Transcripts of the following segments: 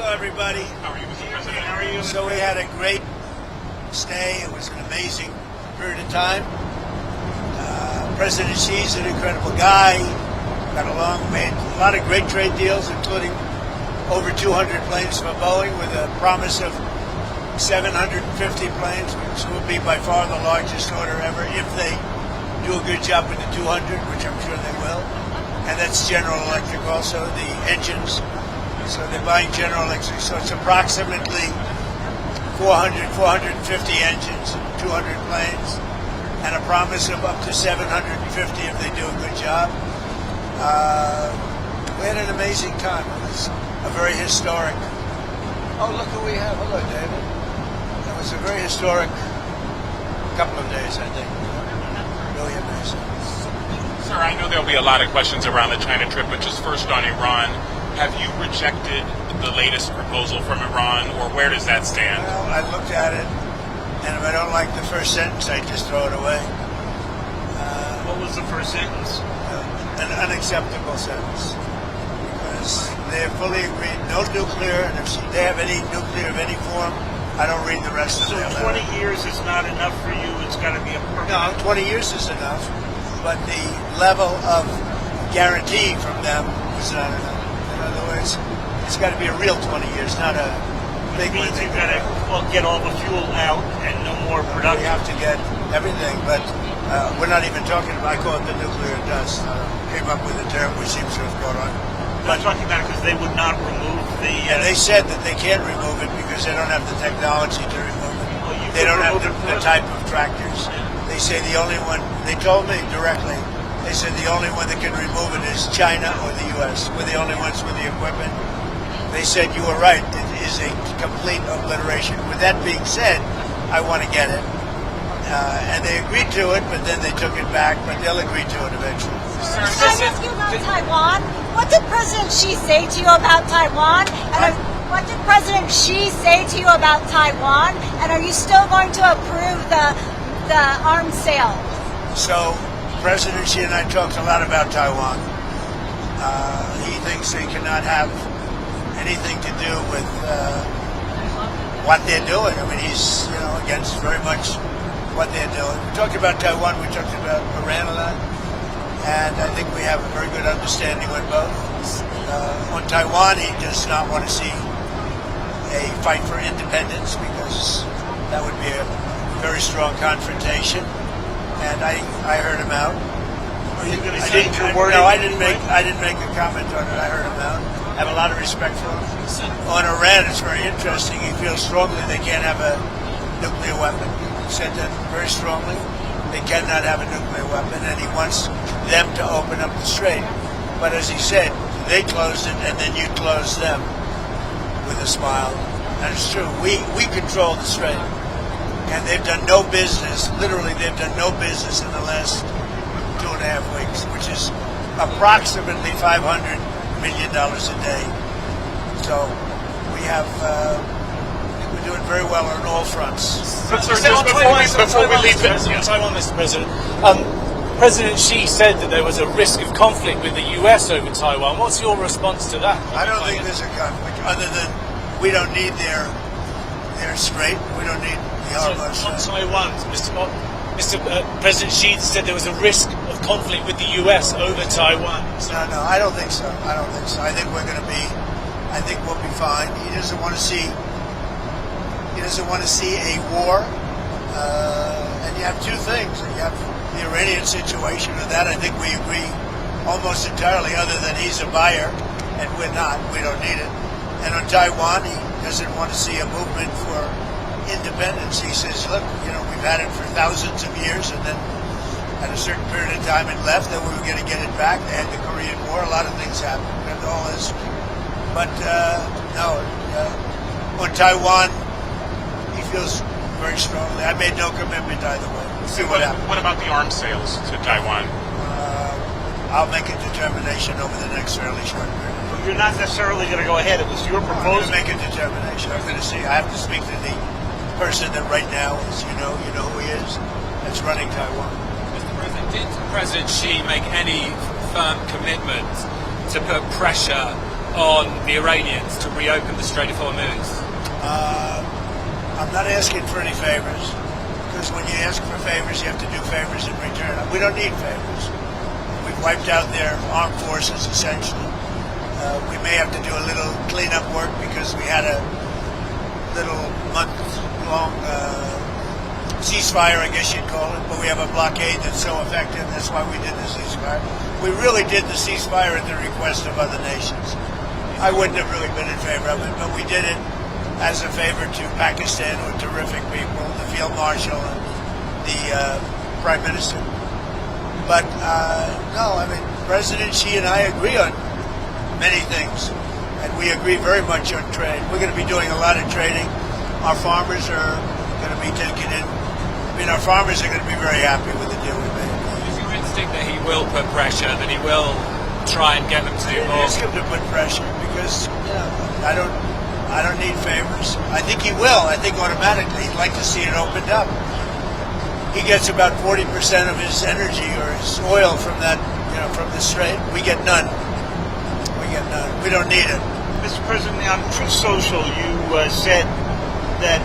Hello, everybody. How are you, Mr. President? How are you? So we had a great stay. It was an amazing period of time. President Xi's an incredible guy. Got along, made a lot of great trade deals, including over 200 planes for Boeing with a promise of 750 planes, which will be by far the largest order ever if they do a good job with the 200, which I'm sure they will. And that's General Electric also, the engines. So they're buying General Electric. So it's approximately 450 engines, 200 planes, and a promise of up to 750 if they do a good job. We had an amazing time. It was a very historic. Oh, look who we have. Hello, David. It was a very historic couple of days, I think. Really amazing. Sir, I know there'll be a lot of questions around the China trip, but just first on Iran, have you rejected the latest proposal from Iran, or where does that stand? Well, I looked at it, and if I don't like the first sentence, I just throw it away. What was the first sentence? An unacceptable sentence. Because they're fully agreed, no nuclear, and if they have any nuclear of any form, I don't read the rest of So their 20 letter. years is not enough for you, it's got to be a permanent. No, 20 years is enough, but the level of guarantee from them is not enough. In other words, it's got to be a real 20 years, not a big one. It means you've got to get all the fuel out and no more We production. have to get everything, but we're not even talking about, I call it the nuclear dust. Came up with a term which seems to have caught on. I'm not talking about it because they would not remove the... And they said that they can't remove it because they don't have the technology to remove it. Well, you They could don't have remove the it type of tractors. They say the only one, they told me directly, they said the only one that can remove it is China or the U.S. We're the only ones with the equipment. They said you were right, it is a complete obliteration. With that being said, I want to get it. And they agreed to it, but then they took it back, but they'll agree to it eventually. Can I ask you about Taiwan? What did President Xi say to you about Taiwan? And what did President Xi say to you about Taiwan? And are you still going to approve the arms sale? So, President Xi and I talked a lot about Taiwan. He thinks they cannot have anything to do with what they're doing. I mean, he's against very much what they're doing. We talked about Taiwan. We talked about Iran a lot. And I think we have a very good understanding on both. On Taiwan, he does not want to see a fight for independence because that would be a very strong confrontation. And I heard him out. Are you going to I change your wording? No, I didn't make a comment on it. I heard him out. I have a lot of respect for him. On Iran, it's very interesting. He feels strongly they can't have a nuclear weapon. He said that very strongly. They cannot have a nuclear weapon, and he wants them to open up the strait. But as he said, they closed it, and then you closed them with a smile. And it's true. We control the strait. And they've done no business, literally they've done no business in the last 2.5 weeks, which is approximately $500 million a day. So we have, we're doing very well on all fronts. But sir, just before we leave Taiwan, Mr. President, President Xi said that there was a risk of conflict with the US over Taiwan. What's your response to that? I don't think there's a conflict, other than we don't need their strait. We don't need the harbor On strait. Taiwan, Mr. President Xi said there was a risk of conflict with the US over Taiwan. No, I don't think so. I think we're going to be. I think we'll be fine. He doesn't want to see. He doesn't want to see a war. And you have two things. You have the Iranian situation, and that I think we agree almost entirely. Other than he's a buyer, and we're not. We don't need it. And on Taiwan, he doesn't want to see a movement for independence. He says, look, we've had it for thousands of years, and then at a certain period of time it left, and we were going to get it back. They had the Korean War. A lot of things happened. We have all this. But, no, on Taiwan, he feels very strongly. I made no commitment either way. We'll see what happens. What about the arms sales to Taiwan? I'll make a determination over the next fairly short period. You're not necessarily going to go ahead. It was your I'm proposal. going to make a determination. I'm going to see. I have to speak to the person that right now is, you know who he is, that's running Taiwan. Mr. President, did President Xi make any firm commitment to put pressure on the Iranians to reopen the Strait of Hormuz? I'm not asking for any favors, because when you ask for favors, you have to do favors in return. We don't need favors. We've wiped out their armed forces, essentially. We may have to do a little cleanup work because we had a little month-long ceasefire, I guess you'd call it, but we have a blockade that's so effective. That's why we did the ceasefire. We really did the ceasefire at the request of other nations. I wouldn't have really been in favor of it, but we did it as a favor to Pakistan, who are terrific people, the Field Marshal and the Prime Minister. But no, I mean, President Xi and I agree on many things, and we agree very much on trade. We're going to be doing a lot of trading. Our farmers are going to be taking in. I mean, our farmers are going to be very happy with the deal we made. Is your instinct that he will put pressure, that he will try and get them to do more? Ask him to put pressure because I don't need favors. I think he will. I think automatically he'd like to see it opened up. He gets about 40% of his energy or his oil from that, from the strait. We get none. We don't need it. Mr. President, on Truth Social, you said that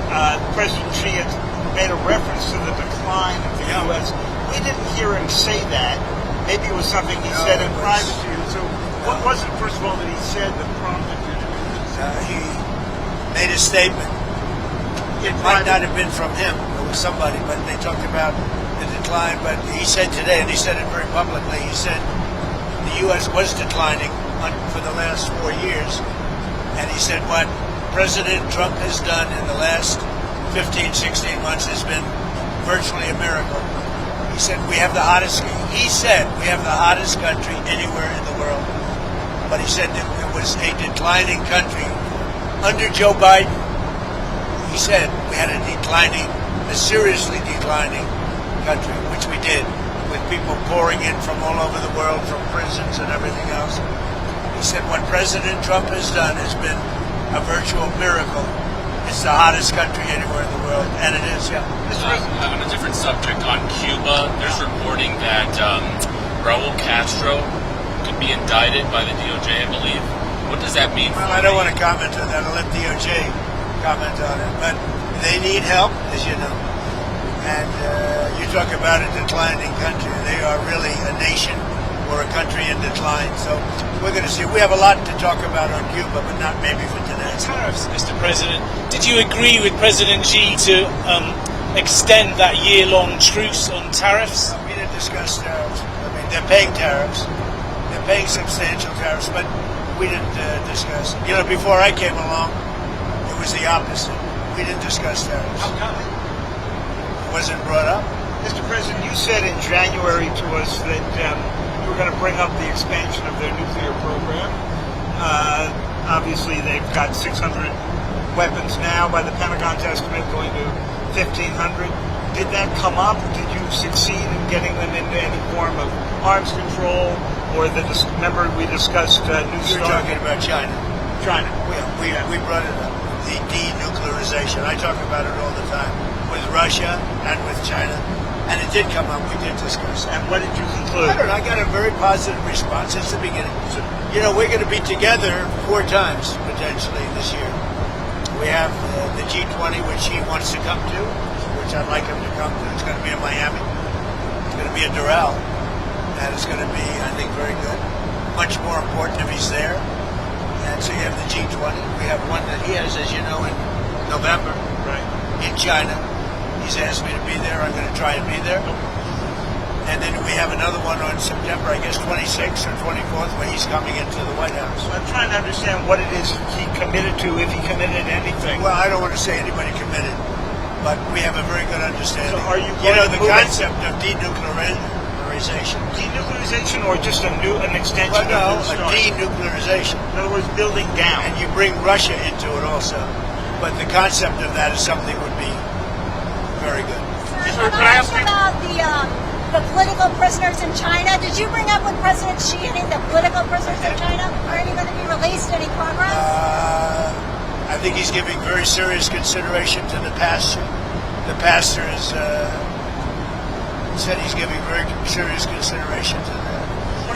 President Xi had made a reference to the decline of the U.S. We didn't hear him say that. Maybe it was something he said in private to you. So what was it, first of all, that he said that prompted you to do this? He made a statement. It might not have been from him. It was somebody, but they talked about the decline. But he said today, and he said it very publicly, he said the U.S. was declining for the last 4 years. And he said what President Trump has done in the last 15, 16 months has been virtually a miracle. He said we have the hottest country anywhere in the world. But he said that it was a declining country. Under Joe Biden, he said we had a seriously declining country, which we did, with people pouring in from all over the world, from prisons and everything else. He said what President Trump has done has been a virtual miracle. It's the hottest country anywhere in the world, and it is, yeah. On a different subject, on Cuba, there's reporting that Raul Castro could be indicted by the DOJ, I believe. What does that mean? Well, I don't want to comment on that. I'll let DOJ comment on it. But they need help, as you know. And you talk about a declining country. They are really a nation or a country in decline. So we're going to see. We have a lot to talk about on Cuba, but not maybe for today. Tariffs, Mr. President. Did you agree with President Xi to extend that year-long truce on tariffs? We didn't discuss tariffs. I mean, they're paying tariffs. They're paying substantial tariffs, but we didn't discuss it. Before I came along, it was the opposite. We didn't discuss tariffs. How come? It wasn't brought up. Mr. President, you said in January to us that you were going to bring up the expansion of their nuclear program. Obviously, they've got 600 weapons now, by the Pentagon's estimate, going to 1,500. Did that come up? Did you succeed in getting them into any form of arms control? Or remember we discussed New You're Start? talking about China. China. We brought it up. The denuclearization. I talk about it all the time with Russia and with China. And it did come up. We did discuss it. And what did you conclude? I don't know. I got a very positive response since the beginning. We're going to be together 4 times, potentially, this year. We have the G20, which he wants to come to, which I'd like him to come to. It's going to be in Miami. It's going to be in Doral. And it's going to be, I think, very good. Much more important if he's there. And so you have the G20. We have one that he has, as you know, in November, Right. in China. He's asked me to be there. I'm going to try and be there. And then we have another one on September, I guess, 26th or 24th, where he's coming into the White House. I'm trying to understand what it is he committed to, if he committed anything. Well, I don't want to say anybody committed, but we have a very good understanding. So are you going to the move concept of denuclearization. Denuclearization or just an extension Well, no, of the a denuclearization. In other words, building down. And you bring Russia into it also. But the concept of that is something would be very good. Can I ask about the political prisoners in China? Did you bring up with President Xi any of the political prisoners in China? Are any going to be released? Any progress? I think he's giving very serious consideration to the pastor. The pastor has said he's giving very serious consideration to that.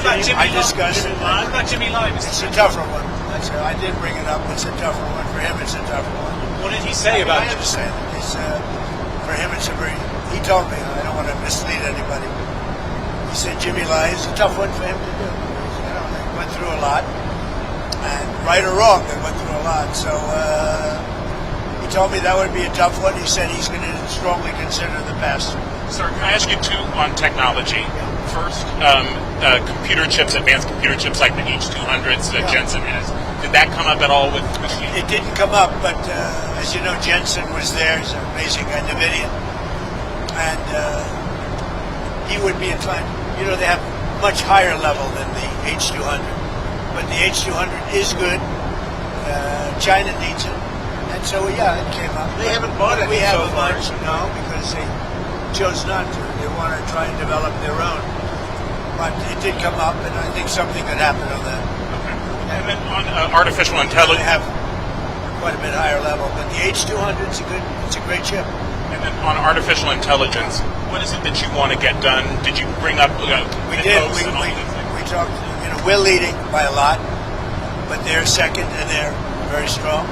about Jimmy I Lai? discussed it. What about Jimmy Lai? It's a tougher one. I did bring it up. It's a tougher one. For him, it's a tougher one. What did he say about I it? understand it. It's, for him, it's a very... He told me, I don't want to mislead anybody. He said Jimmy Lai is a tough one for him to do. They went through a lot. And right or wrong, they went through a lot. So he told me that would be a tough one. He said he's going to strongly consider the past. Sir, can I ask you two on technology? First, computer chips, advanced computer chips like the H200s that Jensen has. Did that come up at all with machine? It didn't come up, but as you know, Jensen was there. He's an amazing guy, NVIDIA. And he would be inclined. You know, they have much higher level than the H200. But the H200 is good. China needs it. And so, yeah, it came up. They haven't bought it We so haven't far. much, no, because they chose not to. They want to try and develop their own. But it did come up, and I think something could happen on that. Okay. And then on artificial They intelligence. have quite a bit higher level, but the H200 it's a great chip. And then on artificial intelligence, what is it that you want to get done? Did you bring up We did. We talked. You know, we're leading by a lot, but they're second, and they're very strong.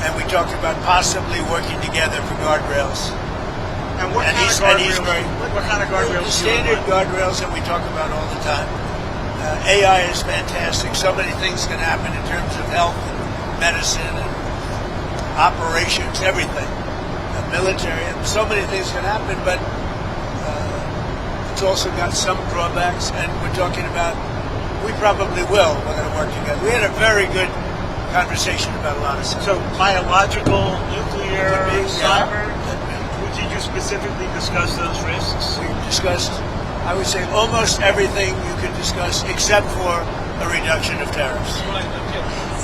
And we talked about possibly working together for guardrails. And what And kind he's- of and guardrails? he's very- What kind of guardrails? The do you standard want? guardrails that we talk about all the time. AI is fantastic. So many things can happen in terms of health and medicine and operations, everything. Military, and so many things can happen, but it's also got some drawbacks, and we're talking about, we probably will, we're going to work together. We had a very good conversation about a lot of stuff. So biological, nuclear, Could be, cyber. yeah. Did you specifically discuss those risks? We discussed, I would say, almost everything you could discuss except for a reduction of tariffs.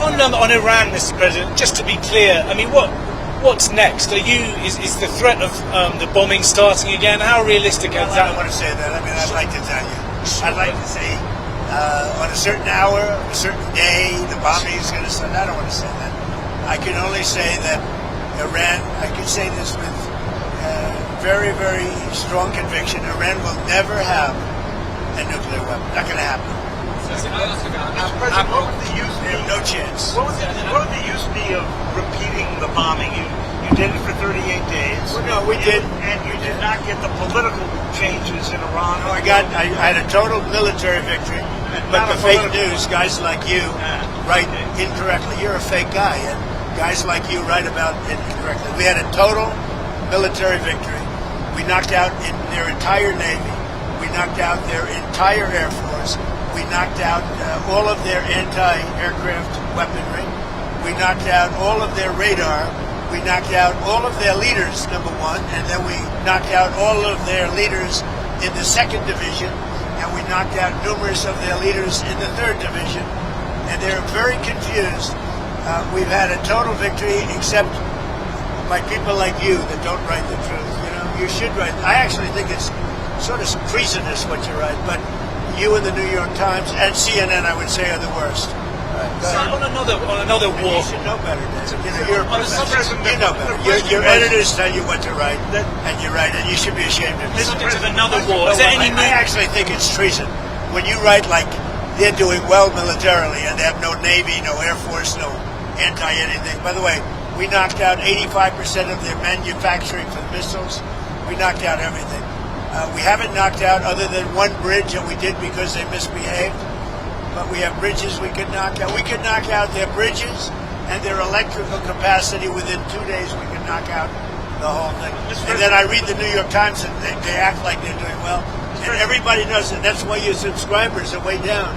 On Iran, Mr. President, just to be clear, I mean, what's next? Is the threat of the bombing starting again? How realistic is Well, I that? don't want to say that. I mean, I'd like to tell you. I'd like to say on a certain hour, a certain day, the bombing is going to start. I don't want to say that. I can only say that Iran, I can say this with very, very strong conviction, Iran will never have a nuclear weapon. Not going to happen. President, what would the use They be? have no chance. What would the use be of repeating the bombing? You did it for 38 days. Well, no, we did. And you did not get the political changes in Iran. No, I had a total military victory. But the fake news, guys like you write incorrectly. You're a fake guy, and guys like you write about it incorrectly. We had a total military victory. We knocked out their entire Navy. We knocked out their entire Air Force. We knocked out all of their anti-aircraft weaponry. We knocked out all of their radar. We knocked out all of their leaders, number one, and then we knocked out all of their leaders in the 2nd Division, and we knocked out numerous of their leaders in the 3rd Division, and they're very confused. We've had a total victory, except by people like you that don't write the truth. You know, you should write. I actually think it's sort of treasonous what you write, but you and the New York Times and CNN, I would say, are the worst. So on another And war. you should know better, Dan. You know, you're a On the professor. subject of You know better. Your editors tell you what to write, and you write, and you should be ashamed of yourself. Subject of another war. Is there any I actually think it's treason when you write like they're doing well militarily and they have no Navy, no Air Force, no anti-anything. By the way, we knocked out 85% of their manufacturing for the missiles. We knocked out everything. We haven't knocked out other than one bridge that we did because they misbehaved. But we have bridges we could knock out. We could knock out their bridges and their electrical capacity within 2 days. We could knock out the whole thing. And then I read the New York Times and they act like they're doing well. And everybody knows that. That's why your subscribers are way down.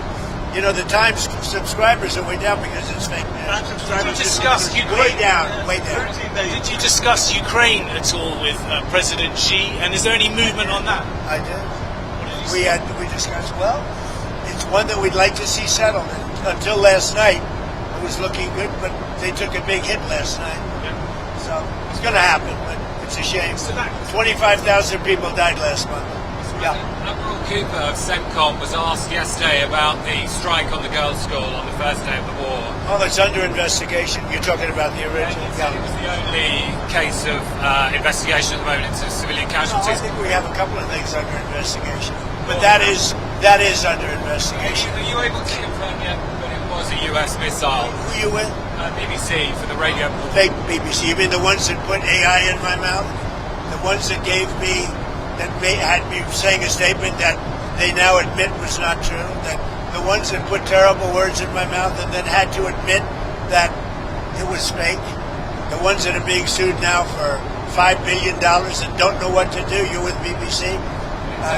You know, the Times subscribers are way down because it's fake news. Did you discuss Way Ukraine? down, way down. Did you discuss Ukraine at all with President Xi? And is there any movement on that? I did. We discussed, well, it's one that we'd like to see settled. And until last night, it was looking good, but they took a big hit last night. So it's going to happen, but it's a shame. 25,000 people died last month. Yeah. Admiral Cooper of CENTCOM was asked yesterday about the strike on the girls' school on the first day of the war. Oh, it's under investigation. You're talking about the original. It was the only case of investigation at the moment into civilian No, I casualties. think we have a couple of things under investigation. But that is That is under investigation. Are you able to confirm yet that it was a US missile? Who you with? BBC for the radio. Fake BBC. You mean the ones that put AI in my mouth? The ones that gave me, had me saying a statement that they now admit was not true? That the ones that put terrible words in my mouth and then had to admit that it was fake? The ones that are being sued now for $5 billion and don't know what to do? You with BBC?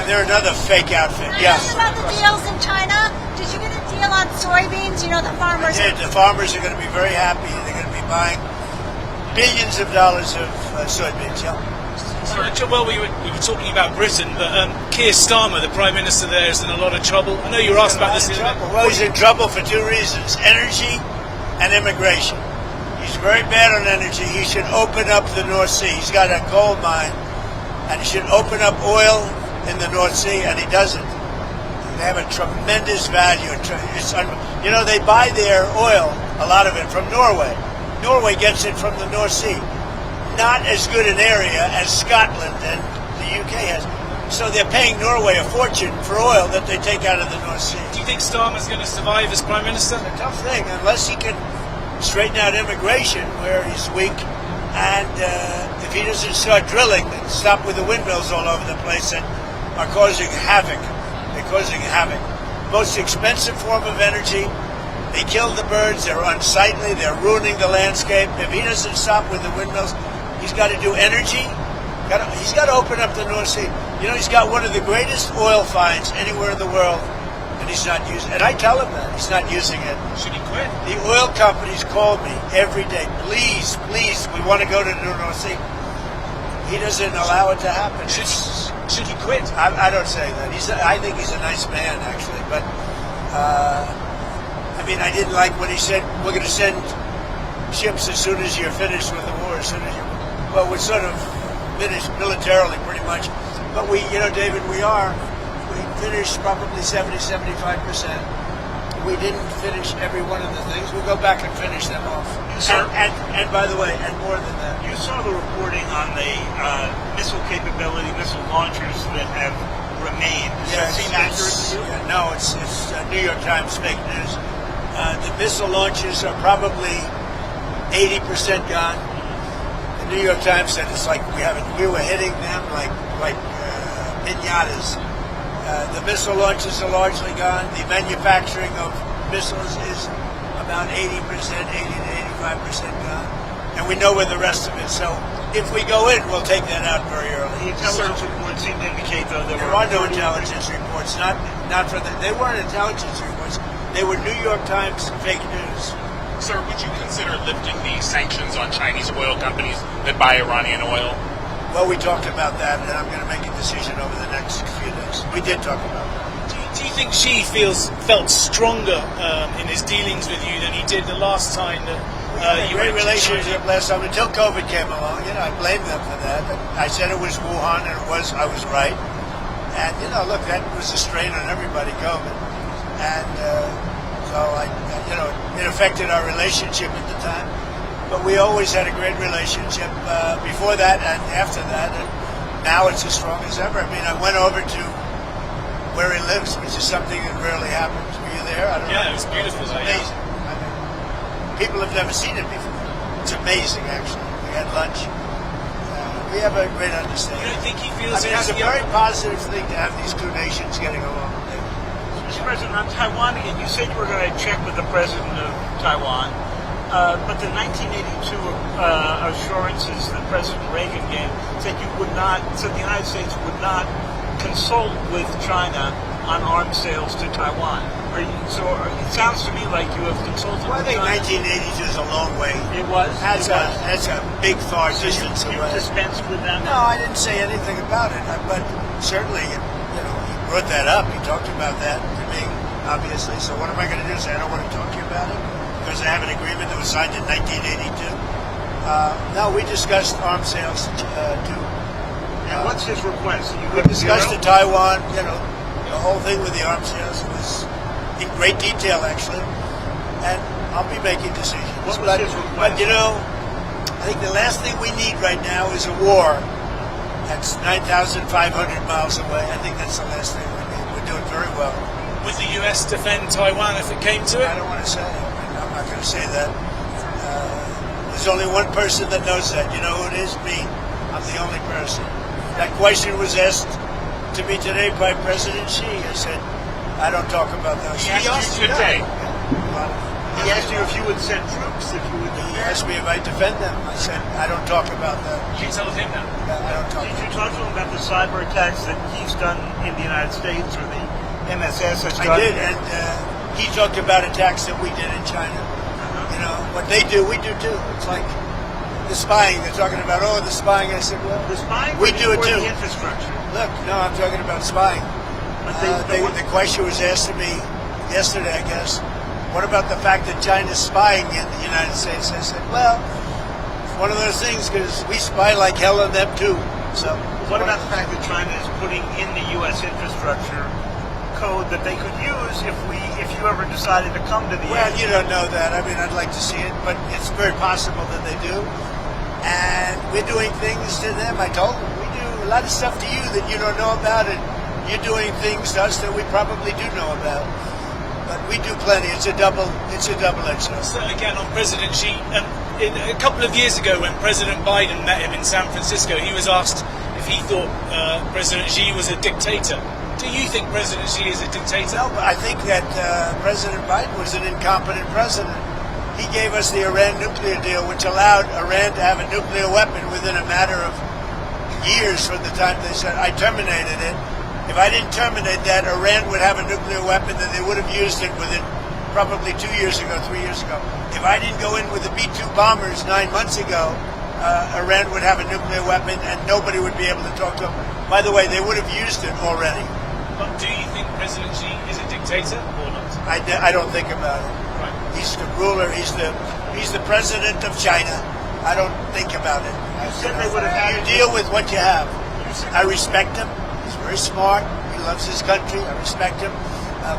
They're another fake outfit. Yeah. About the deals in China, did you get a deal on soybeans? You know, the farmers. I did. The farmers are going to be very happy. They're going to be buying billions of dollars of soybeans. Yeah. Well, we were talking about Britain, but Keir Starmer, the Prime Minister there, is in a lot of trouble. I know you were asked about this. Well, he's in trouble for two reasons: energy and immigration. He's very bad on energy. He should open up the North Sea. He's got a gold mine, and he should open up oil in the North Sea, and he doesn't. They have a tremendous value. You know, they buy their oil, a lot of it, from Norway. Norway gets it from the North Sea. Not as good an area as Scotland and the UK has. So they're paying Norway a fortune for oil that they take out of the North Sea. Do you think Starmer's going to survive as Prime Minister? It's a tough thing, unless he can straighten out immigration where he's weak, and if he doesn't start drilling and stop with the windmills all over the place that are causing havoc. They're causing havoc. Most expensive form of energy. They kill the birds. They're unsightly. They're ruining the landscape. If he doesn't stop with the windmills, he's got to do energy. He's got to open up the North Sea. You know, he's got one of the greatest oil finds anywhere in the world, and he's not using it. And I tell him that. He's not using it. Should he quit? The oil companies call me every day. Please, please, we want to go to the North Sea. He doesn't allow it to happen. Should he quit? I don't say that. I think he's a nice man, actually. But, I mean, I didn't like when he said, we're going to send ships as soon as you're finished with the war. Well, we're sort of finished militarily, pretty much. But we, you know, David, we finished probably 70-75%. We didn't finish every one of the things. We'll go back and finish them off. And by the way, and more than that. You saw the reporting on the missile capability, missile launchers that have remained. Does that seem accurate to you? Yeah, no, it's New York Times fake news. The missile launches are probably 80% gone. The New York Times said it's like we were hitting them like pinatas. The missile launches are largely gone. The manufacturing of missiles is about 80%, 80 to 85% gone. And we know where the rest of it. So if we go in, we'll take that out very early. The intelligence reports seem to indicate, though, there are no intelligence reports. They weren't intelligence reports. They were New York Times fake news. Sir, would you consider lifting the sanctions on Chinese oil companies that buy Iranian oil? Well, we talked about that, and I'm going to make a decision over the next few days. We did talk about that. Do you think Xi felt stronger in his dealings with you than he did the last time that you great went to relationship China? last time until COVID came along? You know, I blamed them for that. I said it was Wuhan, and I was right. And you know, look, that was a strain on everybody, COVID, and so it affected our relationship at the time. But we always had a great relationship before that and after that, and now it's as strong as ever. I mean, I went over to where he lives, which is something that rarely happens. Were you there? I don't know. Yeah, it was beautiful. It's amazing. I mean, people have never seen it before. It's amazing, actually. We had lunch. We have a great understanding. You don't think he feels it's a very positive thing to have these two nations getting along. Mr. President, on Taiwan again, you said you were going to check with the president of Taiwan. But the 1982 assurances that President Reagan gave said the United States would not consult with China on arms sales to Taiwan. It sounds to me like you have consulted with China. I think 1982 is a long way. It was? That's a big far distance away. You dispensed with them? No, I didn't say anything about it. But certainly, he brought that up. He talked about that to me, obviously. So what am I going to do? Say I don't want to talk to you about it? Because I have an agreement that was signed in 1982. No, we discussed arms sales to. And what's his request? We discussed to Taiwan. The whole thing with the arms sales was in great detail, actually. And I'll be making decisions. What was his request? But I think the last thing we need right now is a war that's 9,500 miles away. I think that's the last thing we need. We're doing very well. Would the US defend Taiwan if it came to it? I don't want to say. I'm not going to say that. There's only one person that knows that. You know who it is? Me. I'm the only person. That question was asked to me today by President Xi. I said, I don't talk about those. He asked you today. He asked you if you would send troops, if you would He asked me if I defend them. I said, I don't talk about that. You tell him now. I don't talk Did you about talk to him about the cyber attacks that he's done in the United States or the MSS has done? I did, and he talked about attacks that we did in China. You know, what they do, we do too. It's like the spying. They're talking about, the spying. I said, well, The spying we do it or too. the infrastructure? Look, no, I'm talking about spying. But The question was asked to me yesterday, I guess. What about the fact that China's spying in the United States? I said, well, it's one of those things because we spy like hell on them too. So, what about the fact that China is putting in the U.S. infrastructure code that they could use if you ever decided to come to the Well, end? you don't know that. I mean, I'd like to see it, but it's very possible that they do. And we're doing things to them. I told them we do a lot of stuff to you that you don't know about, and you're doing things to us that we probably do know about. But we do plenty. It's a double-edged sword. So again, on President Xi, a couple of years ago when President Biden met him in San Francisco, he was asked if he thought President Xi was a dictator. Do you think President Xi is a dictator? No, but I think that President Biden was an incompetent president. He gave us the Iran nuclear deal, which allowed Iran to have a nuclear weapon within a matter of years from the time they said, I terminated it. If I didn't terminate that, Iran would have a nuclear weapon, then they would have used it within probably 2 years ago, 3 years ago. If I didn't go in with the B-2 bombers 9 months ago, Iran would have a nuclear weapon and nobody would be able to talk to them. By the way, they would have used it already. But do you think President Xi is a dictator or not? I don't think about it. Right. He's the ruler. He's the president of China. I don't think about it. said they would have had You deal with what you have. I respect him. He's very smart. He loves his country. I respect him.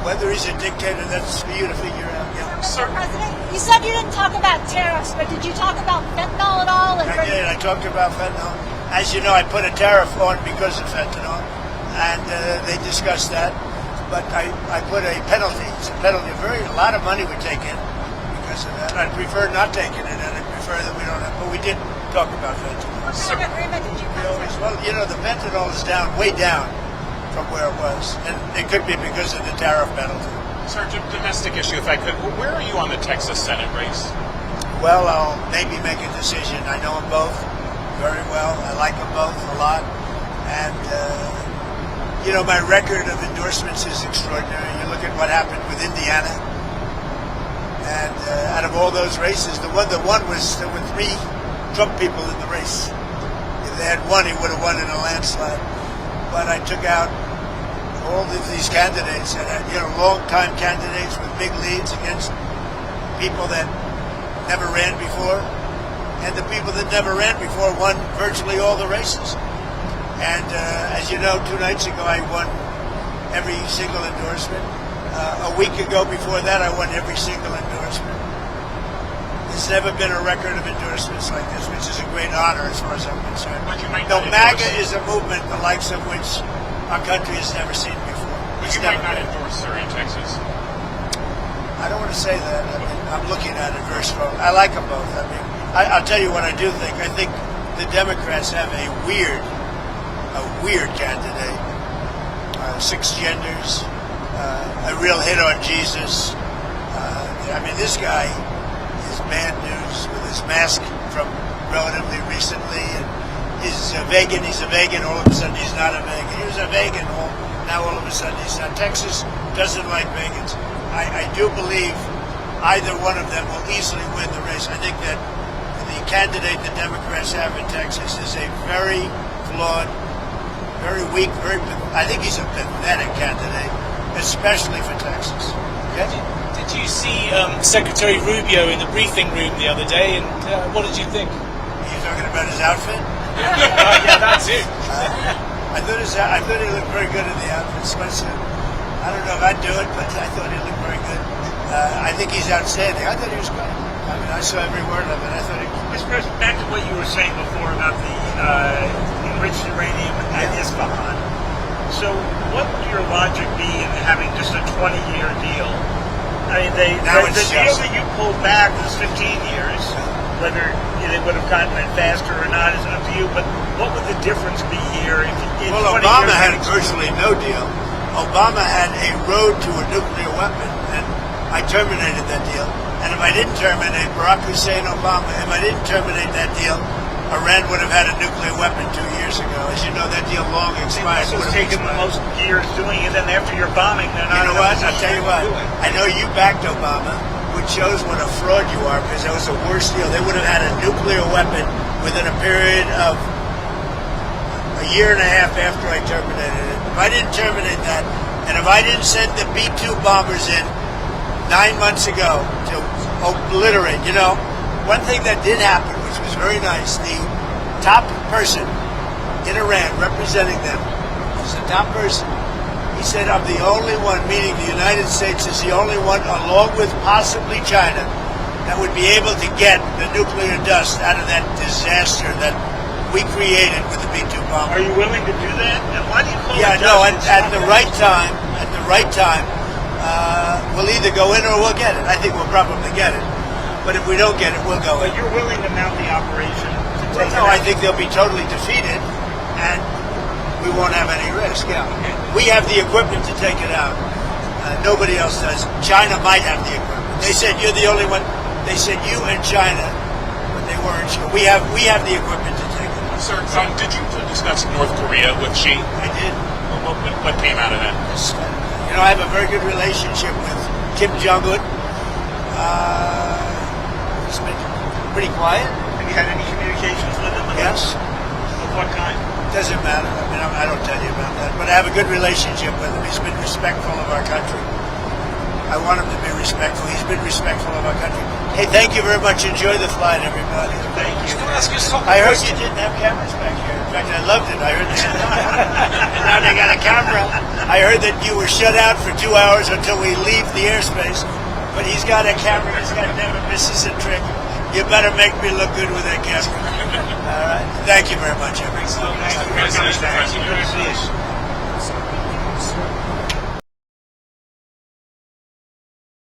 Whether he's a dictator, that's for you to figure out. Yeah. Mr. President, you said you didn't talk about tariffs, but did you talk about fentanyl at all? I did. I talked about fentanyl. As you know, I put a tariff on because of fentanyl, and they discussed that. But I put a penalty. It's a penalty. A lot of money we take in because of that. I'd prefer not taking it, and I'd prefer that we don't have. But we did talk about fentanyl. What kind of agreement did you come to? Well, you know, the fentanyl is down, way down from where it was, and it could be because of the tariff penalty. Sir, domestic issue, if I could. Where are you on the Texas Senate race? Well, I'll maybe make a decision. I know them both very well. I like them both a lot. And, you know, my record of endorsements is extraordinary. You look at what happened with Indiana. And out of all those races, the one that won was there were 3 Trump people in the race. If they had won, he would have won in a landslide. But I took out all of these candidates and you know, long-time candidates with big leads against people that never ran before, and the people that never ran before won virtually all the races. And as you know, 2 nights ago I won every single endorsement. A week ago before that I won every single endorsement. There's never been a record of endorsements like this, which is a great honor as far as I'm concerned. But you might No, not MAGA endorse. is a movement the likes of which our country has never seen before. But It's you might never not been. endorse, sir, in Texas. I don't want to say that. I mean, I'm looking at it very strong. I like them both. I mean, I'll tell you what I do think. I think the Democrats have a weird candidate. 6 genders, a real hit on Jesus. I mean, this guy is bad news with his mask from relatively recently, and he's a vegan. All of a sudden, he's not a vegan. He was a vegan. Now, all of a sudden, he's not. Texas doesn't like vegans. I do believe either one of them will easily win the race. I think that the candidate the Democrats have in Texas is a very flawed, very weak, I think he's a pathetic candidate, especially for Texas. Okay? Did you see Secretary Rubio in the briefing room the other day, and what did you think? You're talking about his outfit? Yeah, that's it. I thought he looked very good in the outfit. Sweatsuit. I don't know if I'd do it, but I thought he looked very good. I think he's outstanding. I thought he was great. I mean, I saw every word of it. I thought he was Mr. President, back to what you were saying before about the enriched uranium at Isfahan. So what would your logic be in having just a 20-year deal? I mean, the deal that you pulled back was 15 years. Whether they would have gotten it faster or not is up to you. But what would the difference be here? Well, Obama had virtually no deal. Obama had a road to a nuclear weapon, and I terminated that deal. And if I didn't terminate, Barack Hussein Obama, if I didn't terminate that deal, Iran would have had a nuclear weapon 2 years ago. As you know, that deal long expired. It's taken the most years doing it, and after you're bombing, they're not. You know what? I'll tell you what. I know you backed Obama, which shows what a fraud you are, because that was the worst deal. They would have had a nuclear weapon within a period of a year and a half after I terminated it. If I didn't terminate that, and if I didn't send the B-2 bombers in 9 months ago to obliterate, one thing that did happen, which was very nice, the top person in Iran representing them was the top person. He said, I'm the only one, meaning the United States is the only one, along with possibly China, that would be able to get the nuclear dust out of that disaster that we created with the B-2 bomber. Are you willing to do that? And why do you call it dust? At the right time, we'll either go in or we'll get it. I think we'll probably get it. But if we don't get it, we'll go in. But you're willing to mount the operation to take it out? out? I think they'll be totally defeated, and we won't have any risk. Yeah. We have the equipment to take it out. Nobody else does. China might have the equipment. They said you're the only one. They said you and China, but they weren't sure. We have the equipment to take it out. Sir, did you discuss North Korea with Xi? I did. What came out of that? I have a very good relationship with Kim Jong-un. It's been pretty quiet. Have you had any communications with him? Yes. Of what kind? Doesn't matter. I mean, I don't tell you about that. But I have a good relationship with him. He's been respectful of our country. I want him to be respectful. He's been respectful of our country. Hey, thank you very much. Enjoy the flight, everybody. Thank you. I heard you didn't have cameras back here. In fact, I loved it. I heard that. And now they got a camera. I heard that you were shut out for 2 hours until we leave the airspace. But he's got a camera. He's got never misses a trick. You better make me look good with that camera. All right. Thank you very much, everybody. Thank you. Mr. President. Good to see you.